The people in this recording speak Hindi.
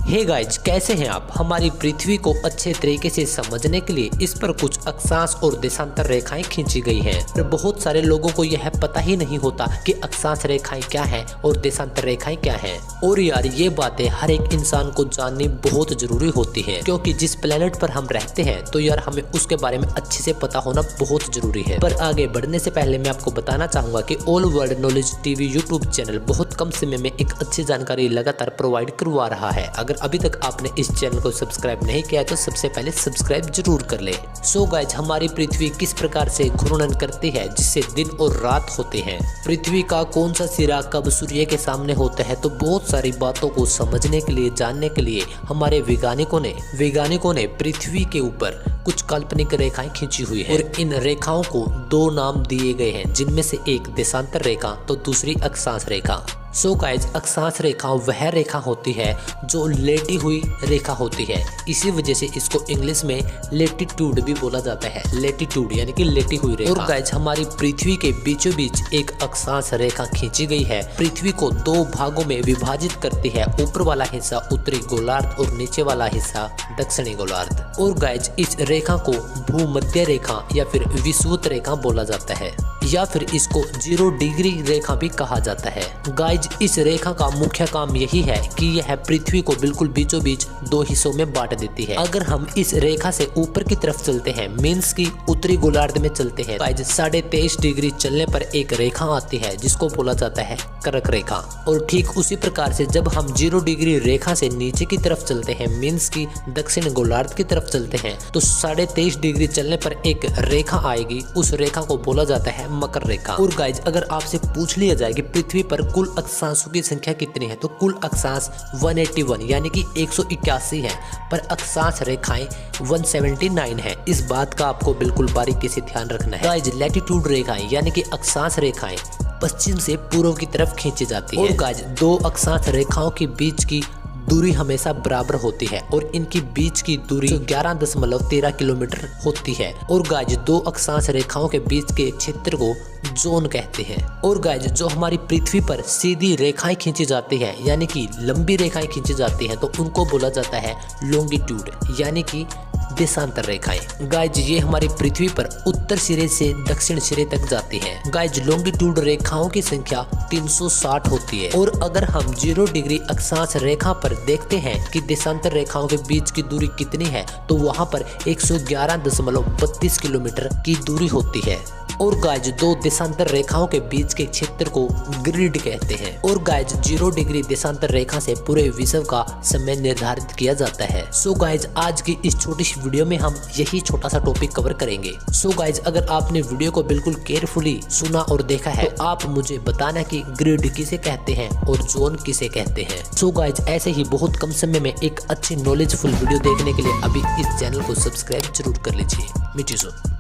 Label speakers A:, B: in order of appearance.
A: हे गाइज, कैसे हैं आप। हमारी पृथ्वी को अच्छे तरीके से समझने के लिए इस पर कुछ अक्षांश और देशांतर रेखाएं खींची गई हैं। पर बहुत सारे लोगों को यह पता ही नहीं होता कि अक्षांश रेखाएं क्या हैं और देशांतर रेखाएं क्या हैं। और यार, ये बातें हर एक इंसान को जाननी बहुत जरूरी होती है, क्योंकि जिस प्लेनेट पर हम रहते हैं तो यार हमें उसके बारे में अच्छे से पता होना बहुत जरूरी है। पर आगे बढ़ने से पहले मैं आपको बताना चाहूंगा कि all world knowledge TV YouTube channel बहुत कम समय में एक अच्छी जानकारी लगातार प्रोवाइड करवा रहा है। अगर अभी तक आपने इस चैनल को सब्सक्राइब नहीं किया तो सबसे पहले सब्सक्राइब जरूर कर ले। सो गाइज, हमारी पृथ्वी किस प्रकार से घूर्णन करती है जिससे दिन और रात होते हैं, पृथ्वी का कौन सा सिरा कब सूर्य के सामने होता है, तो बहुत सारी बातों को समझने के लिए, जानने के लिए हमारे वैज्ञानिकों ने पृथ्वी के ऊपर कुछ काल्पनिक रेखाएं खींची हुई है। और इन रेखाओं को दो नाम दिए गए हैं, जिनमें से एक देशांतर रेखा तो दूसरी अक्षांश रेखा। सो गाइज, अक्षांश रेखा वह रेखा होती है जो लेटी हुई रेखा होती है। इसी वजह से इसको इंग्लिश में लेटीट्यूड भी बोला जाता है। लेटीट्यूड यानी कि लेटी हुई रेखा। और गाइज, हमारी पृथ्वी के बीचों बीच एक अक्षांश रेखा खींची गई है। पृथ्वी को दो भागों में विभाजित करती है, ऊपर वाला हिस्सा उत्तरी गोलार्ध और नीचे वाला हिस्सा दक्षिणी गोलार्ध। और गाइज, इस रेखा को भूमध्य रेखा या फिर विषुवत रेखा बोला जाता है, या फिर इसको 0 डिग्री रेखा भी कहा जाता है। गाइज, इस रेखा का मुख्य काम यही है कि यह पृथ्वी को बिल्कुल बीचों बीच दो हिस्सों में बांट देती है। अगर हम इस रेखा से ऊपर की तरफ चलते हैं, मीन्स की उत्तरी गोलार्ध में चलते हैं, गाइज 23.5 डिग्री चलने पर एक रेखा आती है जिसको बोला जाता है कर्क रेखा। और ठीक उसी प्रकार से जब हम 0 डिग्री रेखा से नीचे की तरफ चलते हैं, मीन्स की दक्षिण गोलार्ध की तरफ चलते हैं, तो 23.5 डिग्री चलने पर एक रेखा आएगी। उस रेखा को बोला जाता है मकर रेखा। और गाइज, अगर आपसे पूछ लिया जाए कि पृथ्वी पर कुल अक्षांशों की संख्या कितनी है, तो कुल अक्षांश 181 यानी कि 181 है, पर अक्षांश रेखाएं 179 है। इस बात का आपको बिल्कुल बारीकी से ध्यान रखना है। गाइज, लैटिट्यूड रेखाएं यानी कि अक्षांश रेखाएं पश्चिम से पूर्व की तरफ खींची जाती है। और गाइज, दो अक्षांश रेखाओं के बीच की दूरी हमेशा बराबर होती है और इनकी बीच की दूरी 11.13 किलोमीटर होती है। और गाइज, दो अक्षांश रेखाओं के बीच के क्षेत्र को जोन कहते हैं। और गाइज, जो हमारी पृथ्वी पर सीधी रेखाएं खींची जाती है यानी कि लंबी रेखाएं खींची जाती हैं, तो उनको बोला जाता है लॉन्गिट्यूड यानी कि देशांतर रेखाएं। गाइज, ये हमारी पृथ्वी पर उत्तर सिरे से दक्षिण सिरे तक जाती हैं। गाइज, लॉन्गिट्यूड रेखाओं की संख्या 360 होती है। और अगर हम 0 डिग्री अक्षांश रेखा पर देखते हैं कि देशांतर रेखाओं के बीच की दूरी कितनी है, तो वहां पर 111.32 किलोमीटर की दूरी होती है। और गाइज, दो देशांतर रेखाओं के बीच के क्षेत्र को ग्रिड कहते हैं। और गाइज, 0 डिग्री देशांतर रेखा से पूरे विश्व का समय निर्धारित किया जाता है। सो गाइज, आज की इस छोटी सी वीडियो में हम यही छोटा सा टॉपिक कवर करेंगे। सो गाइज, अगर आपने वीडियो को बिल्कुल केयरफुली सुना और देखा है, तो आप मुझे बताना कि ग्रिड किसे कहते हैं और जोन किसे कहते हैं। सो गाइज, ऐसे ही बहुत कम समय में एक अच्छी नॉलेजफुल वीडियो देखने के लिए अभी इस चैनल को सब्सक्राइब जरूर कर लीजिए। Meet you soon.